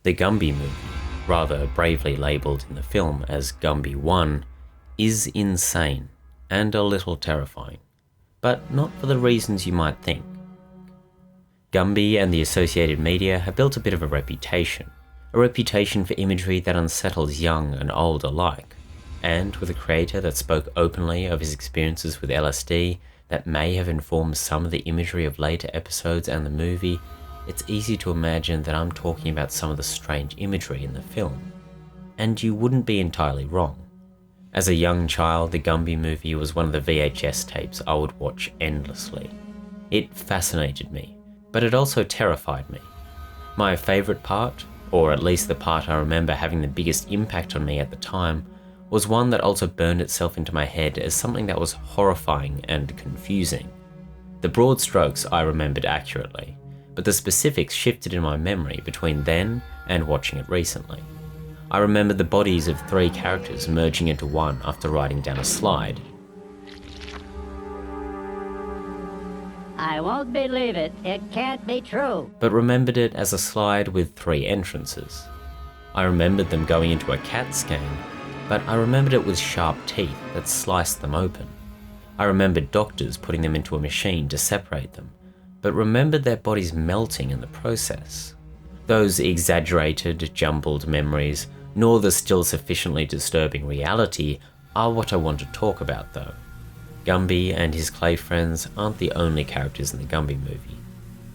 The Gumby movie, rather bravely labelled in the film as Gumby 1, is insane and a little terrifying, but not for the reasons you might think. Gumby and the associated media have built a bit of a reputation for imagery that unsettles young and old alike, and with a creator that spoke openly of his experiences with LSD that may have informed some of the imagery of later episodes and the movie, it's easy to imagine that I'm talking about some of the strange imagery in the film. And you wouldn't be entirely wrong. As a young child, the Gumby movie was one of the VHS tapes I would watch endlessly. It fascinated me, but it also terrified me. My favourite part, or at least the part I remember having the biggest impact on me at the time, was one that also burned itself into my head as something that was horrifying and confusing. The broad strokes I remembered accurately, but the specifics shifted in my memory between then and watching it recently. I remember the bodies of 3 characters merging into one after riding down a slide. I won't believe it. It can't be true. But remembered it as a slide with 3 entrances. I remembered them going into a CAT scan, but I remembered it with sharp teeth that sliced them open. I remembered doctors putting them into a machine to separate them, but remembered their bodies melting in the process. Those exaggerated, jumbled memories, nor the still sufficiently disturbing reality, are what I want to talk about though. Gumby and his clay friends aren't the only characters in the Gumby movie,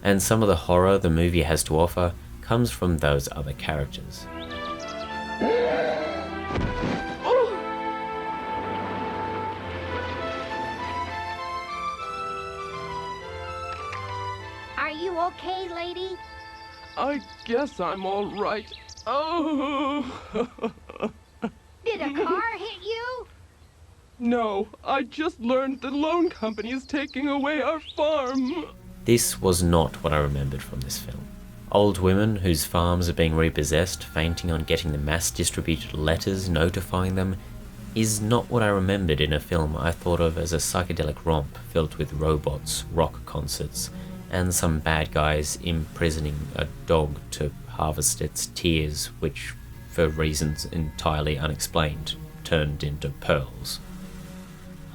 and some of the horror the movie has to offer comes from those other characters. Are you okay, lady? I guess I'm all right. Oh! Did a car hit you? No, I just learned the loan company is taking away our farm. This was not what I remembered from this film. Old women whose farms are being repossessed, fainting on getting the mass-distributed letters notifying them, is not what I remembered in a film I thought of as a psychedelic romp filled with robots, rock concerts, and some bad guys imprisoning a dog to harvest its tears, which, for reasons entirely unexplained, turned into pearls.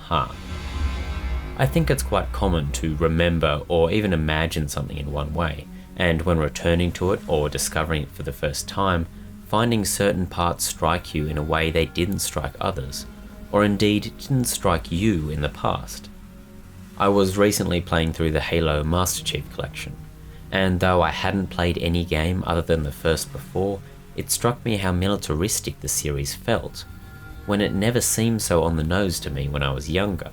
I think it's quite common to remember or even imagine something in one way, and when returning to it or discovering it for the first time, finding certain parts strike you in a way they didn't strike others, or indeed didn't strike you in the past. I was recently playing through the Halo Master Chief Collection, and though I hadn't played any game other than the first before, it struck me how militaristic the series felt, when it never seemed so on the nose to me when I was younger.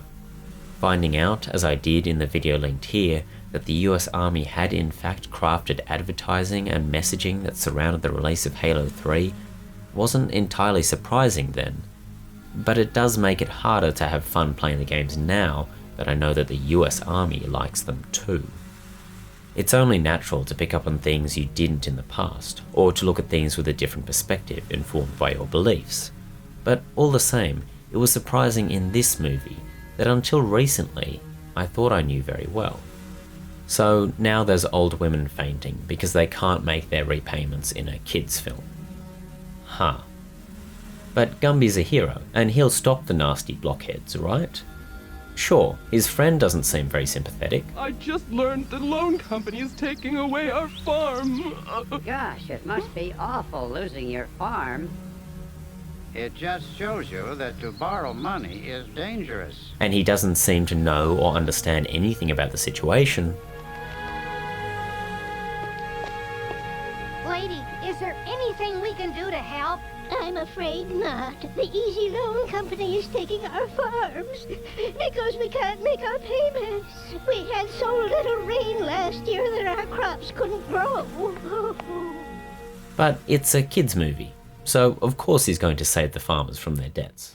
Finding out, as I did in the video linked here, that the US Army had in fact crafted advertising and messaging that surrounded the release of Halo 3 wasn't entirely surprising then, but it does make it harder to have fun playing the games now that I know that the US Army likes them too. It's only natural to pick up on things you didn't in the past, or to look at things with a different perspective informed by your beliefs. But all the same, it was surprising in this movie that until recently, I thought I knew very well. So now there's old women fainting because they can't make their repayments in a kids' film. But Gumby's a hero, and he'll stop the nasty blockheads, right? Sure, his friend doesn't seem very sympathetic. I just learned the loan company is taking away our farm. Gosh, it must be awful losing your farm. It just shows you that to borrow money is dangerous. And he doesn't seem to know or understand anything about the situation. Lady, is there anything we can do to help? I'm afraid not. The Easy Loan Company is taking our farms because we can't make our payments. We had so little rain last year that our crops couldn't grow. But it's a kids' movie, so of course he's going to save the farmers from their debts.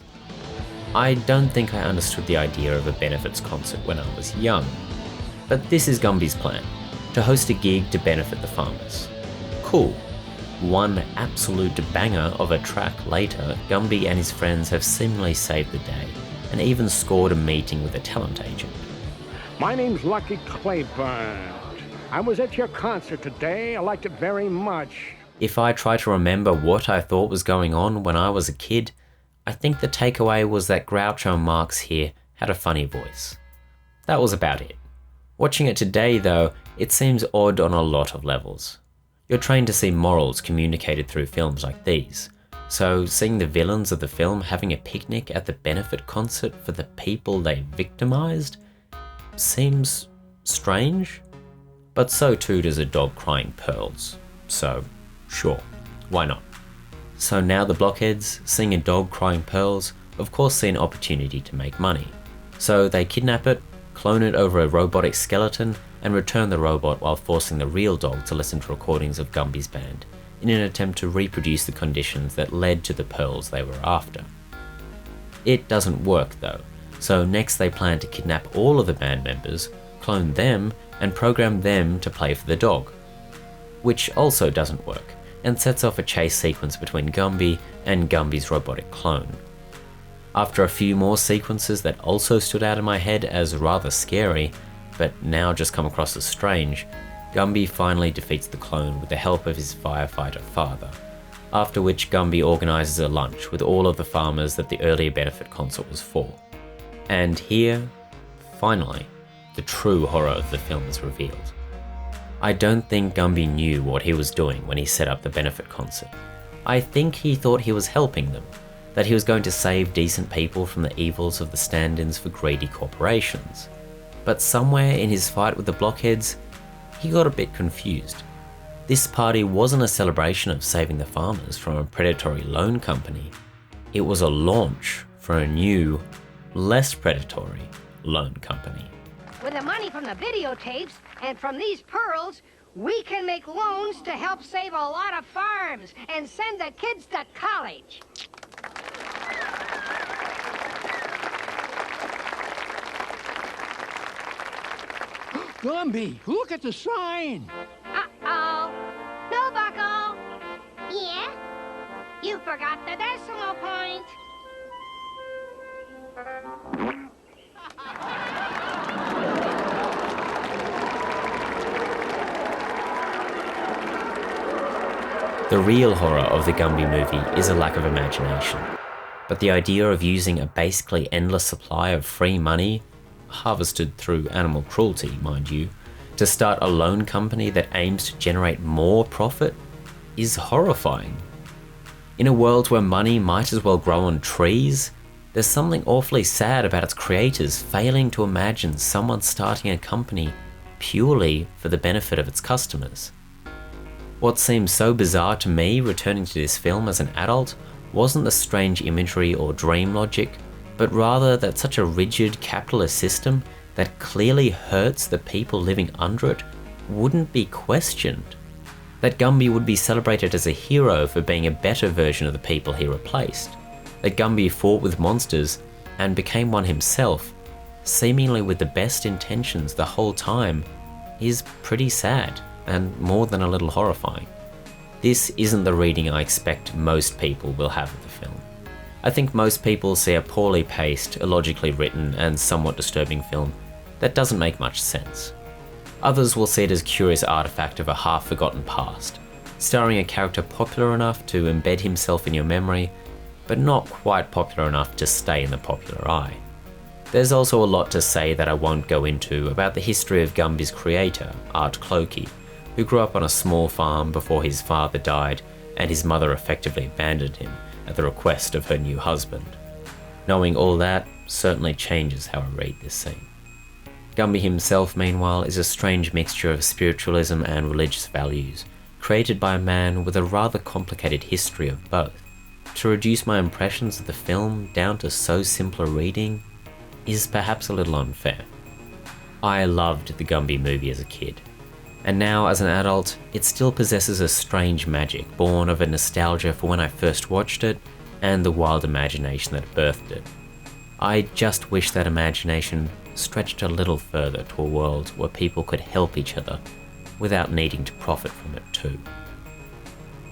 I don't think I understood the idea of a benefits concert when I was young, but this is Gumby's plan, to host a gig to benefit the farmers. Cool. One absolute banger of a track later, Gumby and his friends have seemingly saved the day, and even scored a meeting with a talent agent. My name's Lucky Claiborne. I was at your concert today. I liked it very much. If I try to remember what I thought was going on when I was a kid, I think the takeaway was that Groucho Marx here had a funny voice. That was about it. Watching it today though, it seems odd on a lot of levels. You're trained to see morals communicated through films like these, so seeing the villains of the film having a picnic at the benefit concert for the people they victimized seems strange, but so too does a dog crying pearls, so sure, why not? So now the blockheads, seeing a dog crying pearls, of course see an opportunity to make money. So they kidnap it, clone it over a robotic skeleton, and return the robot while forcing the real dog to listen to recordings of Gumby's band in an attempt to reproduce the conditions that led to the pearls they were after. It doesn't work though, so next they plan to kidnap all of the band members, clone them, and program them to play for the dog, which also doesn't work, and sets off a chase sequence between Gumby and Gumby's robotic clone. After a few more sequences that also stood out in my head as rather scary, but now just come across as strange, Gumby finally defeats the clone with the help of his firefighter father, after which Gumby organises a lunch with all of the farmers that the earlier benefit concert was for. And here, finally, the true horror of the film is revealed. I don't think Gumby knew what he was doing when he set up the benefit concert. I think he thought he was helping them, that he was going to save decent people from the evils of the stand-ins for greedy corporations. But somewhere in his fight with the blockheads, he got a bit confused. This party wasn't a celebration of saving the farmers from a predatory loan company. It was a launch for a new, less predatory loan company. With the money from the videotapes and from these pearls, we can make loans to help save a lot of farms and send the kids to college. Gumby, look at the sign! Uh-oh. No, Bucko. Yeah? You forgot the decimal point. The real horror of the Gumby movie is a lack of imagination, but the idea of using a basically endless supply of free money, harvested through animal cruelty, mind you, to start a loan company that aims to generate more profit is horrifying. In a world where money might as well grow on trees, there's something awfully sad about its creators failing to imagine someone starting a company purely for the benefit of its customers. What seems so bizarre to me returning to this film as an adult wasn't the strange imagery or dream logic, but rather that such a rigid capitalist system that clearly hurts the people living under it wouldn't be questioned. That Gumby would be celebrated as a hero for being a better version of the people he replaced. That Gumby fought with monsters and became one himself, seemingly with the best intentions the whole time, is pretty sad and more than a little horrifying. This isn't the reading I expect most people will have of the film. I think most people see a poorly paced, illogically written, and somewhat disturbing film that doesn't make much sense. Others will see it as a curious artifact of a half-forgotten past, starring a character popular enough to embed himself in your memory, but not quite popular enough to stay in the popular eye. There's also a lot to say that I won't go into about the history of Gumby's creator, Art Clokey, who grew up on a small farm before his father died and his mother effectively abandoned him at the request of her new husband. Knowing all that certainly changes how I read this scene. Gumby himself, meanwhile, is a strange mixture of spiritualism and religious values, created by a man with a rather complicated history of both. To reduce my impressions of the film down to so simple a reading is perhaps a little unfair. I loved the Gumby movie as a kid, and now as an adult, it still possesses a strange magic born of a nostalgia for when I first watched it and the wild imagination that birthed it. I just wish that imagination stretched a little further to a world where people could help each other without needing to profit from it too.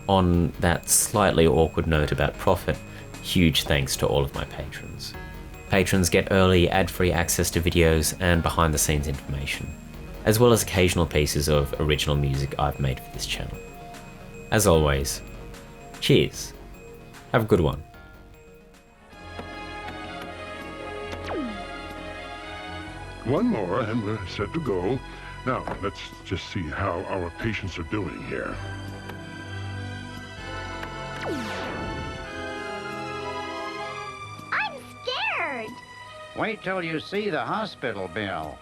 On that slightly awkward note about profit, huge thanks to all of my patrons. Patrons get early ad-free access to videos and behind-the-scenes information, as well as occasional pieces of original music I've made for this channel. As always, cheers. Have a good one. One more and we're set to go. Now, let's just see how our patients are doing here. I'm scared. Wait till you see the hospital bill.